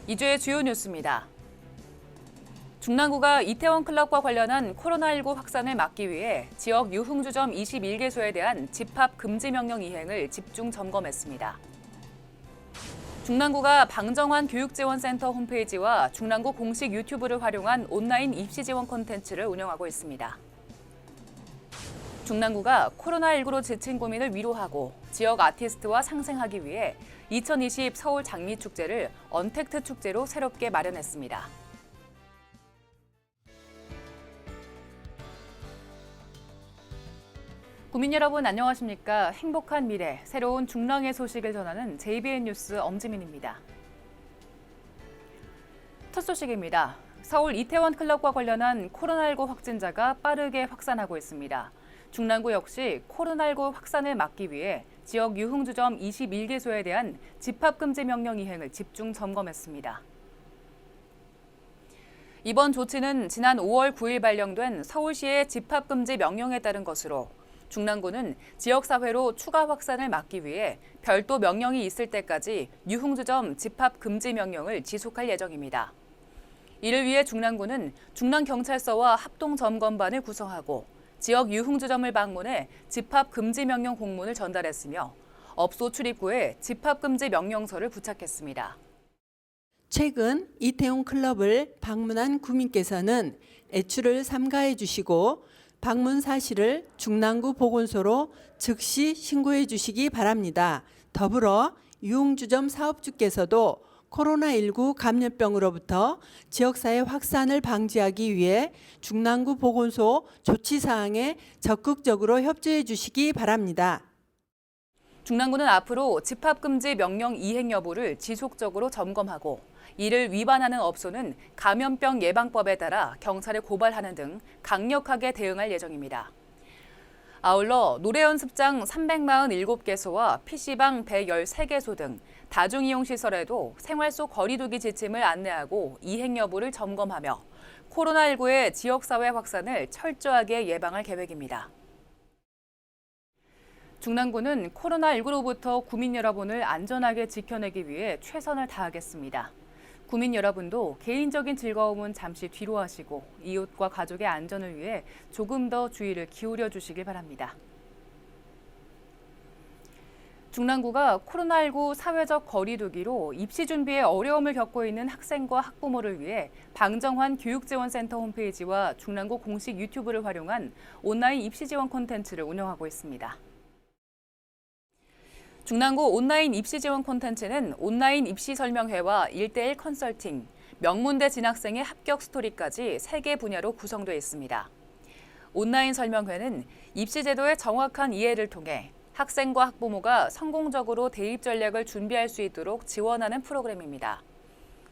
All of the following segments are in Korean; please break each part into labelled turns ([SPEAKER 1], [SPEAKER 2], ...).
[SPEAKER 1] 이주의 주요 뉴스입니다. 중랑구가 이태원 클럽과 관련한 코로나19 확산을 막기 위해 지역 유흥주점 21개소에 대한 집합 금지 명령 이행을 집중 점검했습니다. 중랑구가 방정환 교육지원센터 홈페이지와 중랑구 공식 유튜브를 활용한 온라인 입시 지원 콘텐츠를 운영하고 있습니다. 중랑구가 코로나19로 지친 구민을 위로하고 지역 아티스트와 상생하기 위해 2020 서울 장미축제를 언택트 축제로 새롭게 마련했습니다. 국민 여러분 안녕하십니까? 행복한 미래, 새로운 중랑의 소식을 전하는 JBN 뉴스 엄지민입니다. 첫 소식입니다. 서울 이태원 클럽과 관련한 코로나19 확진자가 빠르게 확산하고 있습니다. 중랑구 역시 코로나19 확산을 막기 위해 지역 유흥주점 21개소에 대한 집합금지 명령 이행을 집중 점검했습니다. 이번 조치는 지난 5월 9일 발령된 서울시의 집합금지 명령에 따른 것으로 중랑구는 지역사회로 추가 확산을 막기 위해 별도 명령이 있을 때까지 유흥주점 집합금지 명령을 지속할 예정입니다. 이를 위해 중랑구는 중랑경찰서와 합동점검반을 구성하고 지역 유흥주점을 방문해 집합금지 명령 공문을 전달했으며 업소 출입구에 집합금지 명령서를 부착했습니다.
[SPEAKER 2] 최근 이태원 클럽을 방문한 구민께서는 애출을 삼가해 주시고 방문 사실을 중랑구 보건소로 즉시 신고해 주시기 바랍니다. 더불어 유흥주점 사업주께서도 코로나19 감염병으로부터 지역사회 확산을 방지하기 위해 중랑구 보건소 조치사항에 적극적으로 협조해 주시기 바랍니다.
[SPEAKER 1] 중랑구는 앞으로 집합금지 명령 이행 여부를 지속적으로 점검하고 이를 위반하는 업소는 감염병 예방법에 따라 경찰에 고발하는 등 강력하게 대응할 예정입니다. 아울러 노래연습장 347개소와 PC방 113개소 등 다중이용시설에도 생활 속 거리두기 지침을 안내하고 이행 여부를 점검하며 코로나19의 지역사회 확산을 철저하게 예방할 계획입니다. 중랑구는 코로나19로부터 구민 여러분을 안전하게 지켜내기 위해 최선을 다하겠습니다. 구민 여러분도 개인적인 즐거움은 잠시 뒤로 하시고 이웃과 가족의 안전을 위해 조금 더 주의를 기울여 주시길 바랍니다. 중랑구가 코로나19 사회적 거리두기로 입시 준비에 어려움을 겪고 있는 학생과 학부모를 위해 방정환 교육지원센터 홈페이지와 중랑구 공식 유튜브를 활용한 온라인 입시 지원 콘텐츠를 운영하고 있습니다. 중랑구 온라인 입시 지원 콘텐츠는 온라인 입시 설명회와 1:1 컨설팅, 명문대 진학생의 합격 스토리까지 3개 분야로 구성되어 있습니다. 온라인 설명회는 입시 제도의 정확한 이해를 통해 학생과 학부모가 성공적으로 대입 전략을 준비할 수 있도록 지원하는 프로그램입니다.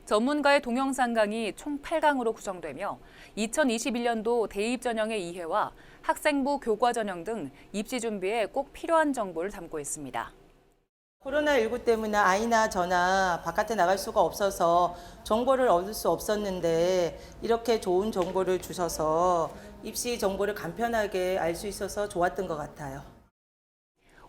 [SPEAKER 1] 전문가의 동영상 강의 총 8강으로 구성되며 2021년도 대입 전형의 이해와 학생부 교과 전형 등 입시 준비에 꼭 필요한 정보를 담고 있습니다.
[SPEAKER 3] 코로나19 때문에 아이나 저나 바깥에 나갈 수가 없어서 정보를 얻을 수 없었는데 이렇게 좋은 정보를 주셔서 입시 정보를 간편하게 알 수 있어서 좋았던 것 같아요.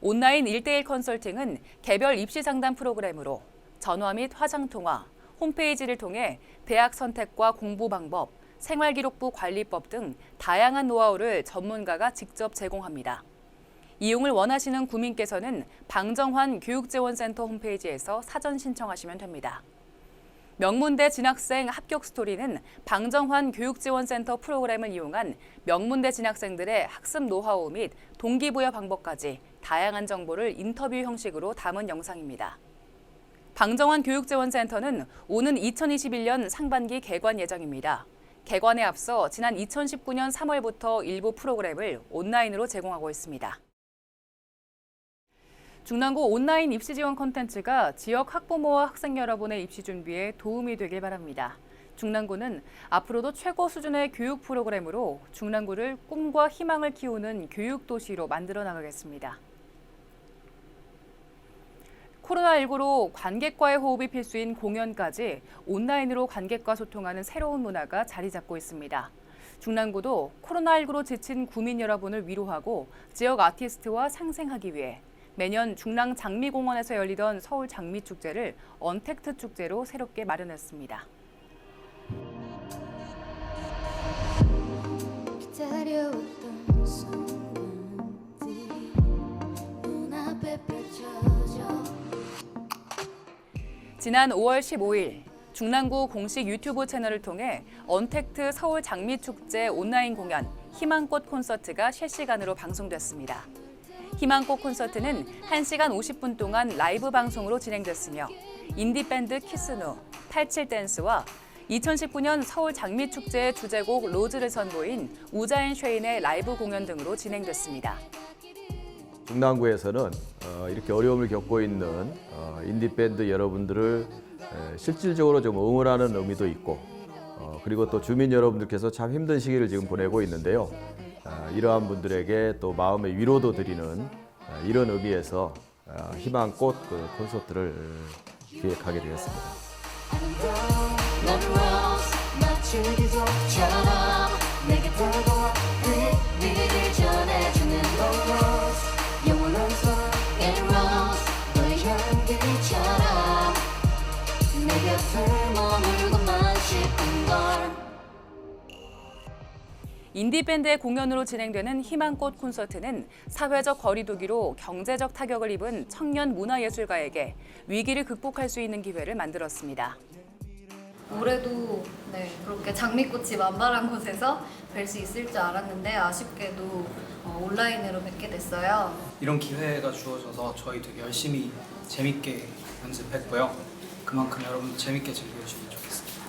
[SPEAKER 1] 온라인 1:1 컨설팅은 개별 입시 상담 프로그램으로 전화 및 화상 통화, 홈페이지를 통해 대학 선택과 공부 방법, 생활기록부 관리법 등 다양한 노하우를 전문가가 직접 제공합니다. 이용을 원하시는 구민께서는 방정환 교육지원센터 홈페이지에서 사전 신청하시면 됩니다. 명문대 진학생 합격 스토리는 방정환 교육지원센터 프로그램을 이용한 명문대 진학생들의 학습 노하우 및 동기부여 방법까지 다양한 정보를 인터뷰 형식으로 담은 영상입니다. 방정환 교육지원센터는 오는 2021년 상반기 개관 예정입니다. 개관에 앞서 지난 2019년 3월부터 일부 프로그램을 온라인으로 제공하고 있습니다. 중랑구 온라인 입시 지원 콘텐츠가 지역 학부모와 학생 여러분의 입시 준비에 도움이 되길 바랍니다. 중랑구는 앞으로도 최고 수준의 교육 프로그램으로 중랑구를 꿈과 희망을 키우는 교육 도시로 만들어 나가겠습니다. 코로나19로 관객과의 호흡이 필수인 공연까지 온라인으로 관객과 소통하는 새로운 문화가 자리 잡고 있습니다. 중랑구도 코로나19로 지친 구민 여러분을 위로하고 지역 아티스트와 상생하기 위해 매년 중랑 장미공원에서 열리던 서울 장미축제를 언택트 축제로 새롭게 마련했습니다.
[SPEAKER 4] 기다려왔던 순간들이 눈앞에 펼쳐져.
[SPEAKER 1] 지난 5월 15일 중랑구 공식 유튜브 채널을 통해 언택트 서울 장미축제 온라인 공연 희망꽃 콘서트가 실시간으로 방송됐습니다. 희망꽃 콘서트는 1시간 50분 동안 라이브 방송으로 진행됐으며 인디밴드 키스누, 87댄스와 2019년 서울 장미축제의 주제곡 로즈를 선보인 우자앤 쉐인의 라이브 공연 등으로 진행됐습니다.
[SPEAKER 5] 중랑구에서는 이렇게 어려움을 겪고 있는 인디밴드 여러분들을 실질적으로 좀 응원하는 의미도 있고 그리고 또 주민 여러분들께서 참 힘든 시기를 지금 보내고 있는데요. 이러한 분들에게 또 마음의 위로도 드리는 이런 의미에서 희망꽃 콘서트를 기획하게 되었습니다.
[SPEAKER 4] 넌 rose 마치 기적처럼 내게 다가와 의미를 전해주는 rose 영원한 속의 rose 너의 향기처럼 내 곁을 머물고만 싶은 걸.
[SPEAKER 1] 인디밴드의 공연으로 진행되는 희망꽃 콘서트는 사회적 거리두기로 경제적 타격을 입은 청년 문화예술가에게 위기를 극복할 수 있는 기회를 만들었습니다.
[SPEAKER 6] 올해도 그렇게 장미꽃이 만발한 곳에서 뵐 수 있을 줄 알았는데 아쉽게도 온라인으로 뵙게 됐어요.
[SPEAKER 7] 이런 기회가 주어져서 저희 되게 열심히 재밌게 연습했고요. 그만큼 여러분 재밌게 즐겨주시면 좋겠습니다.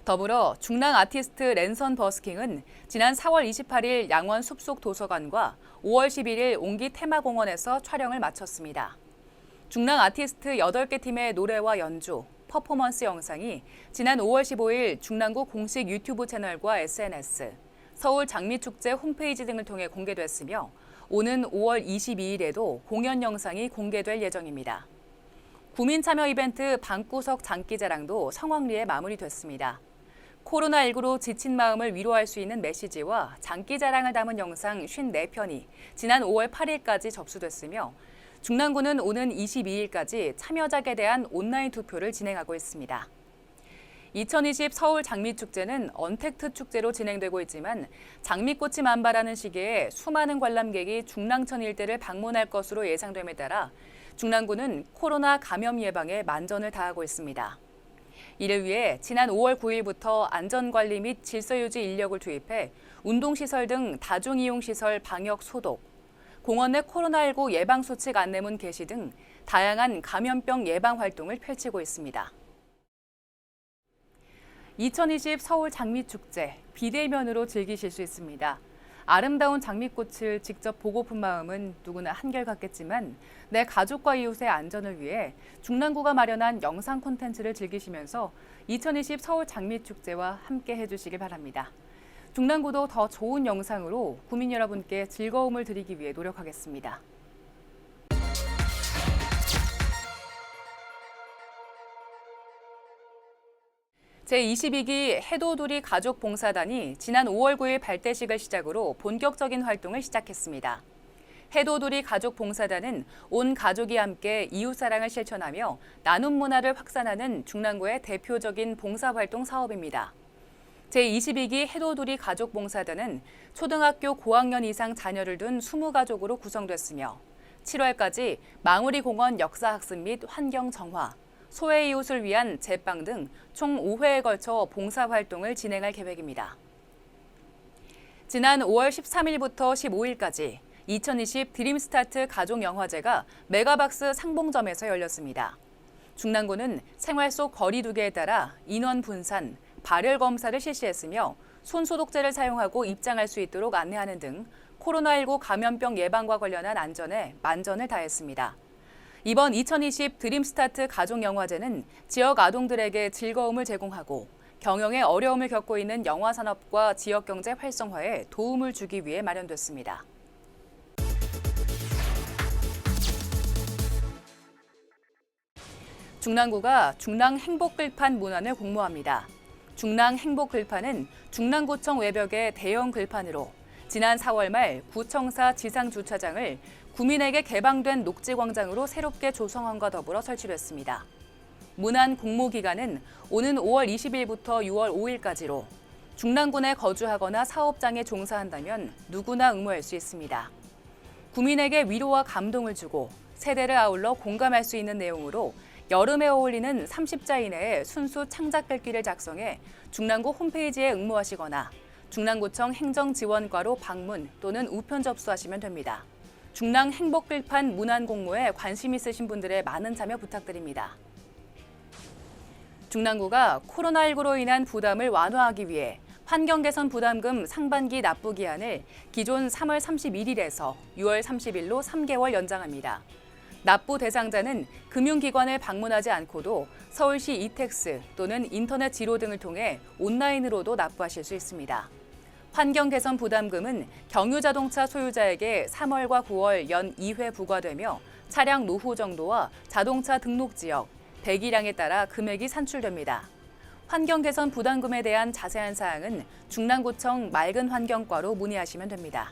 [SPEAKER 1] 더불어 중랑 아티스트 랜선 버스킹은 지난 4월 28일 양원 숲속 도서관과 5월 11일 옹기 테마공원에서 촬영을 마쳤습니다. 중랑 아티스트 8개 팀의 노래와 연주, 퍼포먼스 영상이 지난 5월 15일 중랑구 공식 유튜브 채널과 SNS, 서울 장미축제 홈페이지 등을 통해 공개됐으며 오는 5월 22일에도 공연 영상이 공개될 예정입니다. 구민 참여 이벤트 방구석 장기자랑도 성황리에 마무리됐습니다. 코로나19로 지친 마음을 위로할 수 있는 메시지와 장기자랑을 담은 영상 54편이 지난 5월 8일까지 접수됐으며 중랑구는 오는 22일까지 참여작에 대한 온라인 투표를 진행하고 있습니다. 2020 서울 장미축제는 언택트 축제로 진행되고 있지만 장미꽃이 만발하는 시기에 수많은 관람객이 중랑천 일대를 방문할 것으로 예상됨에 따라 중랑구는 코로나 감염 예방에 만전을 다하고 있습니다. 이를 위해 지난 5월 9일부터 안전관리 및 질서유지 인력을 투입해 운동시설 등 다중이용시설 방역 소독, 공원 내 코로나19 예방수칙 안내문 게시 등 다양한 감염병 예방 활동을 펼치고 있습니다. 2020 서울 장미축제 비대면으로 즐기실 수 있습니다. 아름다운 장미꽃을 직접 보고픈 마음은 누구나 한결같겠지만 내 가족과 이웃의 안전을 위해 중랑구가 마련한 영상 콘텐츠를 즐기시면서 2020 서울 장미축제와 함께 해주시길 바랍니다. 중랑구도 더 좋은 영상으로 구민 여러분께 즐거움을 드리기 위해 노력하겠습니다. 제22기 해도두리 가족봉사단이 지난 5월 9일 발대식을 시작으로 본격적인 활동을 시작했습니다. 해도두리 가족봉사단은 온 가족이 함께 이웃사랑을 실천하며 나눔 문화를 확산하는 중랑구의 대표적인 봉사활동 사업입니다. 제22기 해도두리 가족봉사단은 초등학교 고학년 이상 자녀를 둔 20가족으로 구성됐으며 7월까지 망우리 공원 역사학습 및 환경 정화, 소외 이웃을 위한 제빵 등 총 5회에 걸쳐 봉사활동을 진행할 계획입니다. 지난 5월 13일부터 15일까지 2020 드림스타트 가족영화제가 메가박스 상봉점에서 열렸습니다. 중랑구는 생활 속 거리두기에 따라 인원 분산, 발열 검사를 실시했으며 손소독제를 사용하고 입장할 수 있도록 안내하는 등 코로나19 감염병 예방과 관련한 안전에 만전을 다했습니다. 이번 2020 드림스타트 가족영화제는 지역 아동들에게 즐거움을 제공하고 경영에 어려움을 겪고 있는 영화산업과 지역경제 활성화에 도움을 주기 위해 마련됐습니다. 중랑구가 중랑행복글판 문안을 공모합니다. 중랑행복글판은 중랑구청 외벽의 대형 글판으로 지난 4월 말 구청사 지상주차장을 구민에게 개방된 녹지광장으로 새롭게 조성함과 더불어 설치됐습니다. 문안 공모 기간은 오는 5월 20일부터 6월 5일까지로 중랑군에 거주하거나 사업장에 종사한다면 누구나 응모할 수 있습니다. 구민에게 위로와 감동을 주고 세대를 아울러 공감할 수 있는 내용으로 여름에 어울리는 30자 이내의 순수 창작글귀를 작성해 중랑구 홈페이지에 응모하시거나 중랑구청 행정지원과로 방문 또는 우편 접수하시면 됩니다. 중랑행복글판 문안 공모에 관심 있으신 분들의 많은 참여 부탁드립니다. 중랑구가 코로나19로 인한 부담을 완화하기 위해 환경개선 부담금 상반기 납부 기한을 기존 3월 31일에서 6월 30일로 3개월 연장합니다. 납부 대상자는 금융기관을 방문하지 않고도 서울시 이택스 또는 인터넷 지로 등을 통해 온라인으로도 납부하실 수 있습니다. 환경개선 부담금은 경유자동차 소유자에게 3월과 9월 연 2회 부과되며 차량 노후 정도와 자동차 등록 지역, 배기량에 따라 금액이 산출됩니다. 환경개선 부담금에 대한 자세한 사항은 중랑구청 맑은환경과로 문의하시면 됩니다.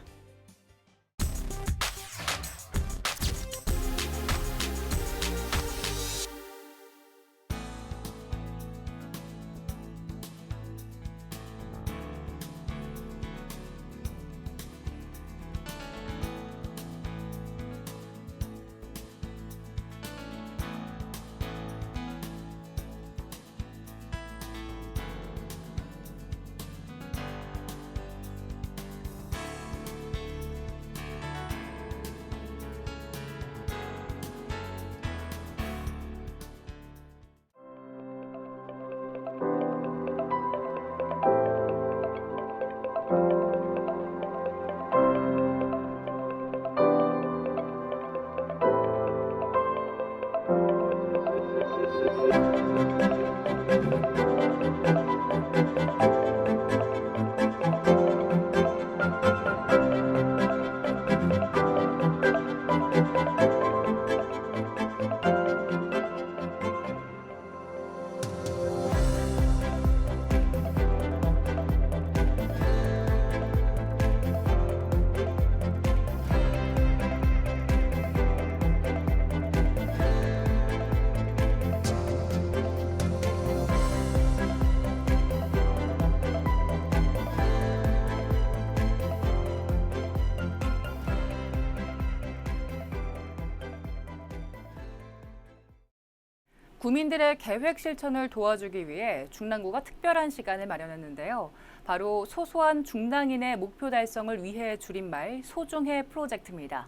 [SPEAKER 1] 구민들의 계획 실천을 도와주기 위해 중랑구가 특별한 시간을 마련했는데요. 바로 소소한 중랑인의 목표 달성을 위해 줄임말 소중해 프로젝트입니다.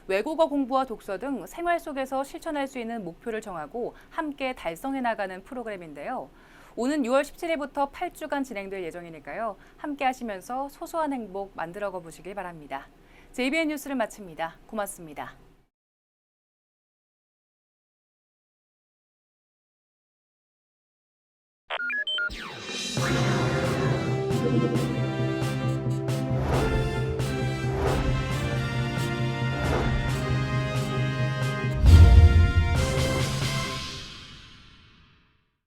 [SPEAKER 1] 외국어 공부와 독서 등 생활 속에서 실천할 수 있는 목표를 정하고 함께 달성해 나가는 프로그램인데요. 오는 6월 17일부터 8주간 진행될 예정이니까요. 함께 하시면서 소소한 행복 만들어가 보시길 바랍니다. JBN 뉴스를 마칩니다. 고맙습니다.
[SPEAKER 4] Thank you.